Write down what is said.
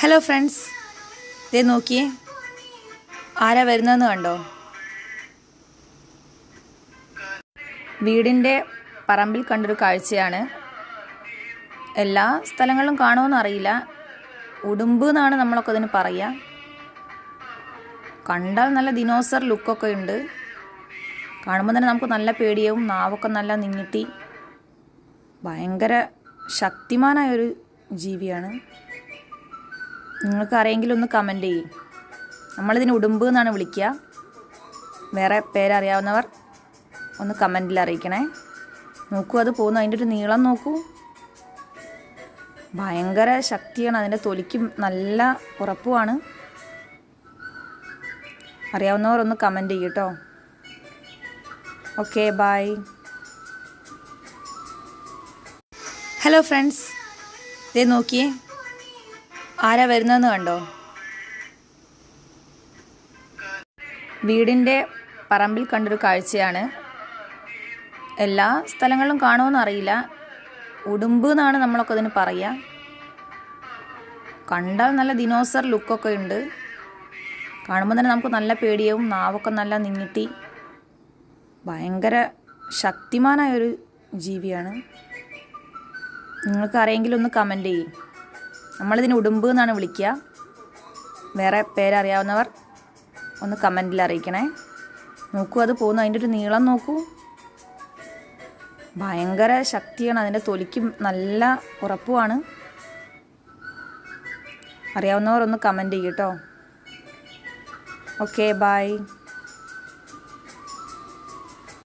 Hello friends, ഇതേ നോക്കിയേ, ആരാ വരുന്നതെന്ന് കണ്ടോ? വീടിൻ്റെ പറമ്പിൽ കണ്ടൊരു കാഴ്ചയാണ്. എല്ലാ സ്ഥലങ്ങളിലും കാണുമെന്ന് അറിയില്ല. ഉടുമ്പ് എന്നാണ് നമ്മളൊക്കെ അതിന് പറയുക. കണ്ടാൽ നല്ല ദിനോസർ ലുക്കൊക്കെ ഉണ്ട്. കാണുമ്പോൾ തന്നെ നമുക്ക് നല്ല പേടിയാവും. നാവൊക്കെ നല്ല നീട്ടി ഭയങ്കര ശക്തിമാനായൊരു ജീവിയാണ്. നിങ്ങൾക്ക് അറിയെങ്കിലും ഒന്ന് കമൻറ്റ് ചെയ്യും. നമ്മളിതിന് ഉടുമ്പ് എന്നാണ് വിളിക്കുക. വേറെ പേരറിയാവുന്നവർ ഒന്ന് കമൻറ്റിൽ അറിയിക്കണേ. നോക്കൂ, അത് പോകുന്നു. അതിൻ്റെ ഒരു നീളം നോക്കൂ. ഭയങ്കര ശക്തിയാണ്. അതിൻ്റെ തൊലിക്ക് നല്ല ഉറപ്പുമാണ്. അറിയാവുന്നവർ ഒന്ന് കമൻറ്റ് ചെയ്യും കേട്ടോ. Okay, by. ഹലോ ഫ്രണ്ട്സ്, ഇതേ നോക്കിയേ, ആരാ വരുന്നതെന്ന് കണ്ടോ? വീടിൻ്റെ പറമ്പിൽ കണ്ടൊരു കാഴ്ചയാണ്. എല്ലാ സ്ഥലങ്ങളിലും കാണുമെന്ന് അറിയില്ല. ഉടുമ്പ് എന്നാണ് നമ്മളൊക്കെ അതിന് പറയുക. കണ്ടാൽ നല്ല ദിനോസർ ലുക്കൊക്കെ ഉണ്ട്. കാണുമ്പോൾ തന്നെ നമുക്ക് നല്ല പേടിയാവും. നാവൊക്കെ നല്ല നീട്ടി ഭയങ്കര ശക്തിമാനായൊരു ജീവിയാണ്. നിങ്ങൾക്ക് അറിയെങ്കിലും ഒന്ന് കമൻറ്റ് ചെയ്യും. നമ്മളിതിന് ഉടുമ്പ് എന്നാണ് വിളിക്കുക. വേറെ പേരറിയാവുന്നവർ ഒന്ന് കമൻറ്റിൽ അറിയിക്കണേ. നോക്കൂ, അത് പോകുന്നു. അതിൻ്റെ ഒരു നീളം നോക്കൂ. ഭയങ്കര ശക്തിയാണ്. അതിൻ്റെ തൊലിക്ക് നല്ല ഉറപ്പുമാണ്. അറിയാവുന്നവർ ഒന്ന് കമൻറ്റ് ചെയ്യും കേട്ടോ. Okay, by.